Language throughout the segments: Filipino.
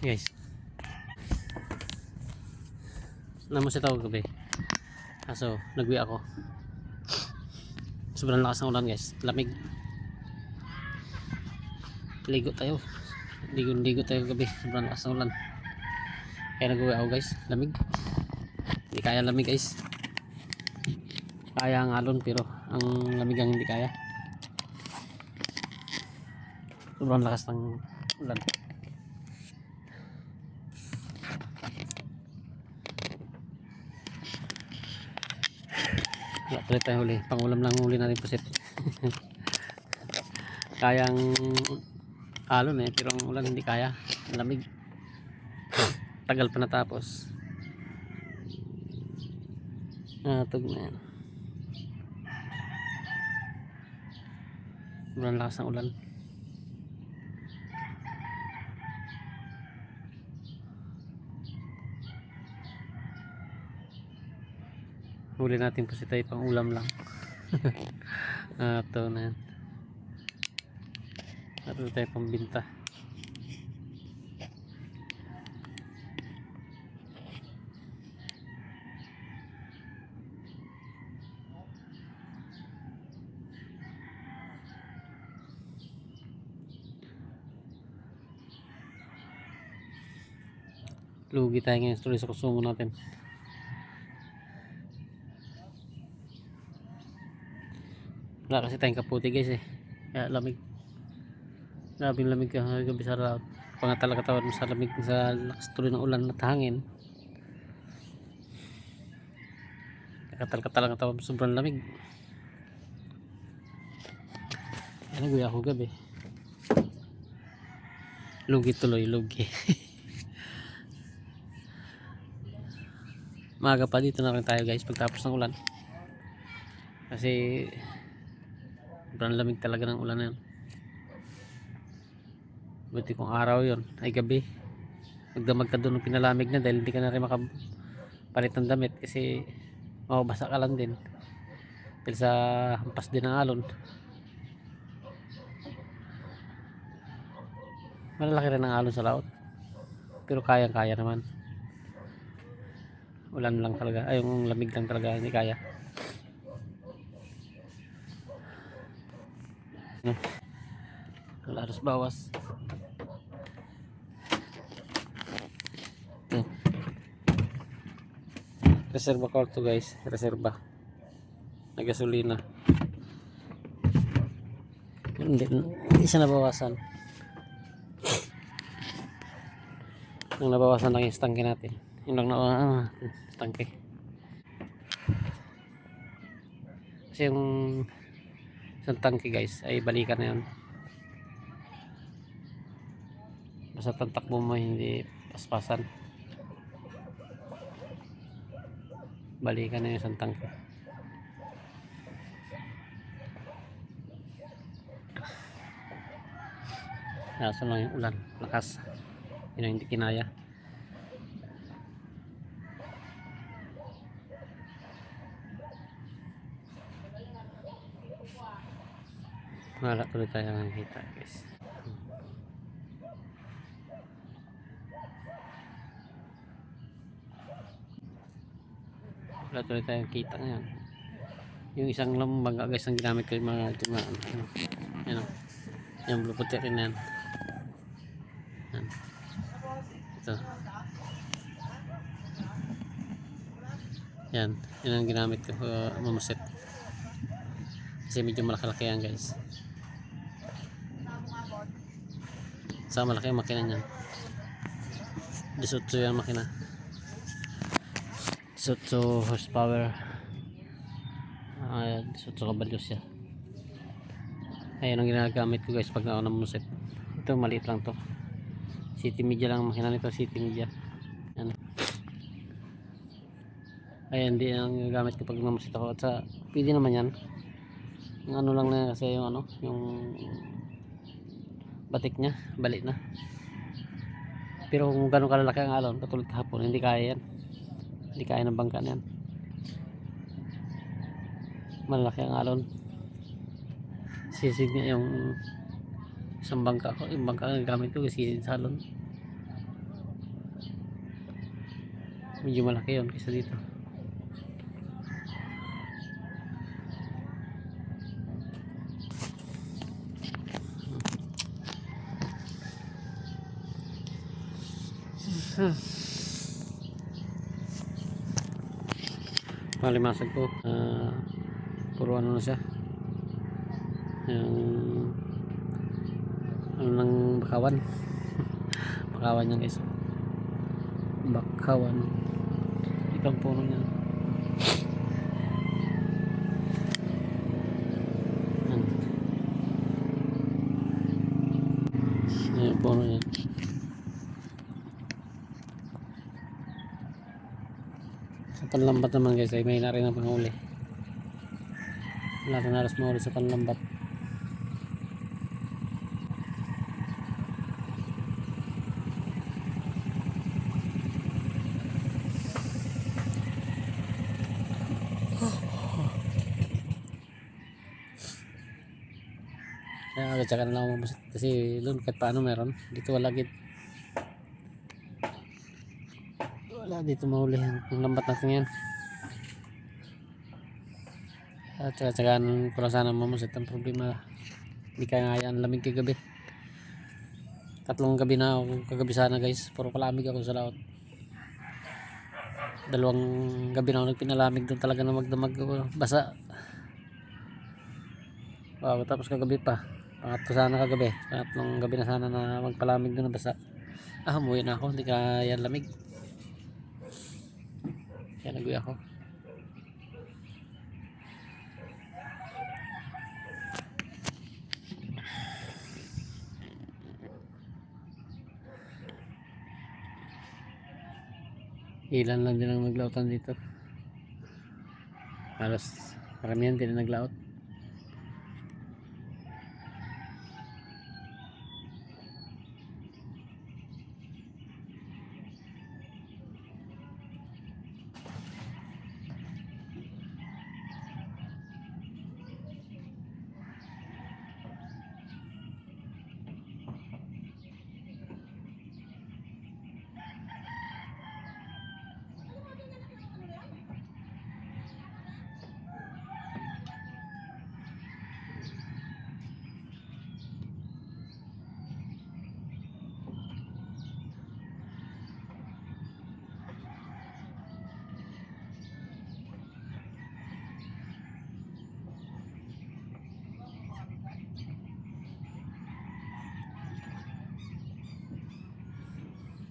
Guys, namusit ako gabi. Kaso, nagwi ako. Sobrang lakas ng ulan guys. Lamig. Ligo tayo. Ligo tayo gabi. Sobrang lakas ng ulan. Kaya nagwi ako guys. Lamig. Hindi kaya lamig guys. Kaya ang alon pero ang lamig ang hindi kaya. Sobrang lakas ng ulan. Wala tuloy tayo huli. Pangulam lang huli natin pusit. Kayang alon pero ang ulan hindi kaya. Ang lamig. Tagal pa natapos. Tug na yan. Sobrang lakas ng ulan. Huli natin po si tayo pang ulam lang. Ito na yan. Ito tayo pang binta. Lugi tayo ngayon tuloy sa konsumo natin. Wala kasi tayong kaputi guys kaya lamig. Grabe lamig gabi sa araw. Pangatala katawan mo sa lamig sa lakas tuloy ng ulan at hangin. Katal-katal ang katawan mo sobrang lamig. Ano guya ako gabi. Lugi tuloy lugi. Maaga pa dito na rin tayo guys pagtapos ng ulan. Kasi sobrang lamig talaga ng ulan na yun. Buti kung araw yun ay gabi. Magdamag ka doon ng pinalamig na dahil hindi ka na rin makapalit ng damit kasi mababasa ka lang din. Dahil sa hampas din ng alon. Malalaki rin ang alon sa laot. Pero kayang-kaya naman. Ulan lang talaga. Ay, yung lamig lang talaga hindi kaya. Laros bawas. Reserva ko to guys. Reserva. Na gasolina. Hindi siya nabawasan. Nung nabawasan lang yung tangke natin. Yung lang na tangke. Kasi yung isang tangke guys ay balikan na yun. Basta takbo mo hindi paspasan. Balikan na yung isang tangke. Kaso lang yung ulan. Lakas. Yun ang hindi kinaya. Wala tuloy tayo nakikita guys. Wala tuloy tayo kita ngayon. Yung isang lambaga guys ang ginamit ko yung mga yan o. Yung blue puti rin yan. Yan. Ito. Yan. Yan ang ginamit ko mamusit. Kasi medyo malaki-laki yan guys. Sa malaki ang makina niyan. 18 yung makina. 18 horsepower. 18 kabalyos siya. Ayan ang ginagamit ko guys pag namusit. Ito maliit lang to. City media lang ang makina nito, city media. Yan. Ayan din ang ginagamit ko pag namusit ako. At sa pwede naman yan. Ang ano lang na kasi yung ano, yung batik niya, balik na. Pero kung gano'ng kalalaki ang alon, katulad kahapon, hindi kaya yan. Hindi kaya ng bangka na yan. Malaki ang alon. Sisig niya yung isang bangka ko. Yung bangka ang gamit ko, sisid sa alon. medyo malaki yun kaysa dito. Malimasag ko, puro ano na siya, yung ano ng bakawan. Bakawan yan guys, bakawan, itong puno niya. Yung puno niya. Sa panlambat naman guys ay may na rin ang panghuli. Wala na halos mahuli sa panlambat. Kaya agad-tsaka na lang mabusit kasi doon kahit paano meron, dito wala git. Wala dito mahuli ang lambat natin yan. At tsagaan ko lang sana mamusit. Ang problema, hindi kaya nga yan, lamig kagabi. 3 gabi na ako kagabi sana guys, puro palamig ako sa laot. 2 gabi na ako nagpinalamig doon, talaga na magdamag ako, basa. Wow, tapos kagabi pa, pangatlo sana kagabi, 3 gabi na sana na magpalamig doon na basa. Umuwi na ako, hindi kaya lamig. Kaya nag-uwi ako. Ilan lang din ang naglautan dito. Halos karamihan din ang naglaot.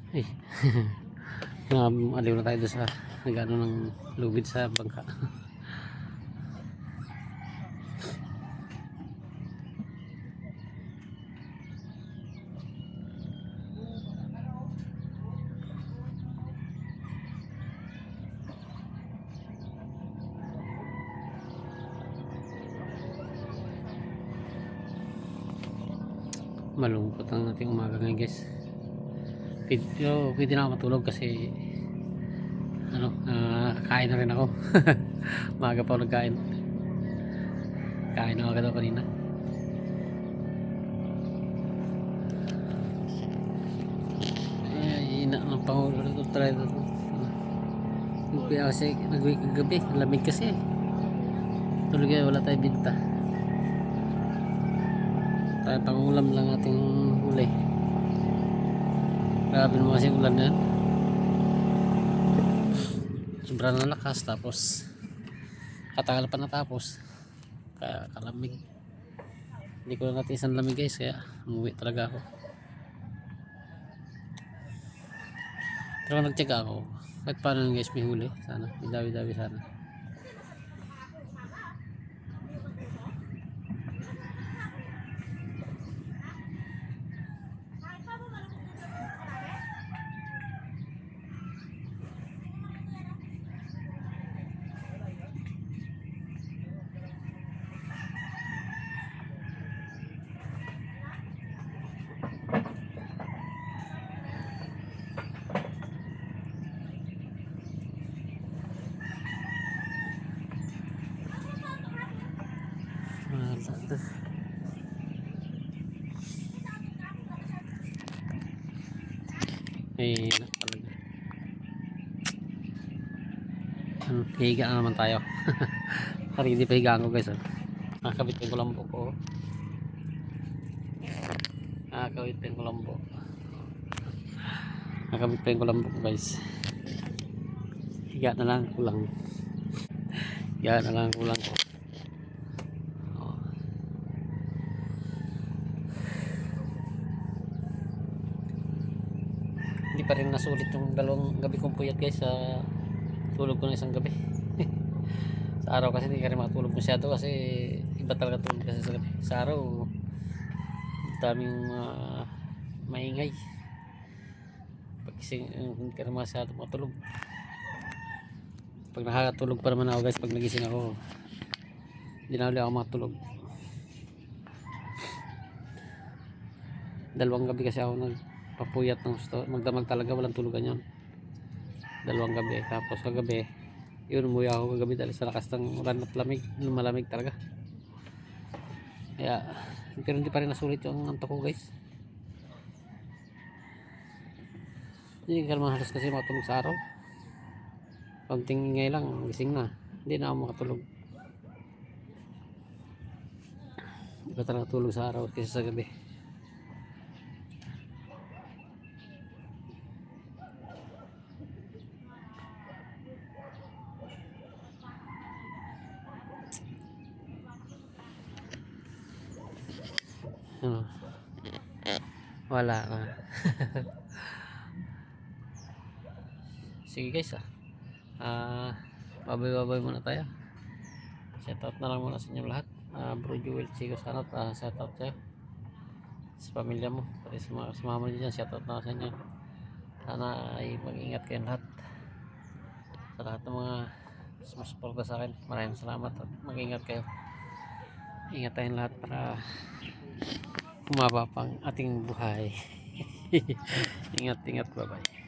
Ay, aliw na tayo doon sa nagano ng lubid sa bangka. Malungkot ang ating umaga ngayon guys. Pwede na ako matulog kasi ano, kain na rin ako. Maaga pa ako nagkain. Kain na agad ako kanina. Ina ng pangulo ito, try ito. Nagwi kasi nagwi kagabi, lamig kasi. Tulog kaya wala tayong binta. Tayo pangulam lang ating huli. Grabe mo kasi ulan na yan. Sobrang lakas, tapos katagal pa natapos. Kaya kalamig. Hindi ko lang natisan lamig guys, kaya umuwi talaga ako. Pero nagtyaga ako. Kahit paano guys may huli. Sana, may dawi-dawi sana. Ay, talaga. Higa na naman tayo. Ready pa higaan ko guys. Nakakabit ko lang po. Nakakabit ko lang po. Nakakabit ko lang po guys. Higa na lang kulang. Higa na lang kulang ko. Hindi pa rin nasulit yung dalawang gabi kong puyat guys sa tulog ko ng isang gabi. Sa araw kasi hindi ka rin makatulog masyado kasi iba talaga tulog kasi sa gabi. Sa araw daming maingay. Pagising hindi ka rin masyado matulog. Pag nakakatulog pa naman ako guys, pag nagising ako hindi na ulit ako makatulog. Dalawang gabi kasi ako nagpapuyat ng gusto magdamag talaga, walang tulugan yon. Dalawang gabi, tapos kagabi yun, umuwi ako kagabi dahil sa lakas ng ulan at lamig, malamig talaga. Kaya pero hindi pa rin nasulit yung antok ko guys. Hindi ka naman halos kasi matulog sa araw. Konting ingay lang gising na, hindi na ako makatulog. Hindi pa talaga tulog sa araw kasi sa gabi. Ano? Wala ka. Sige guys babay muna tayo. Shoutout na lang muna sa inyo lahat. Bro Jewel Chico Sanot, shoutout sa'yo sa pamilya mo, pati sa mga kasama mo dyan, shoutout na sa inyo. Sana ay mag-ingat kayo lahat, sa lahat ng mga sumusuporta sa akin. Maraming salamat at mag-ingat kayo. Ingat tayong lahat para humaba pang ating buhay. Ingat, bye bye.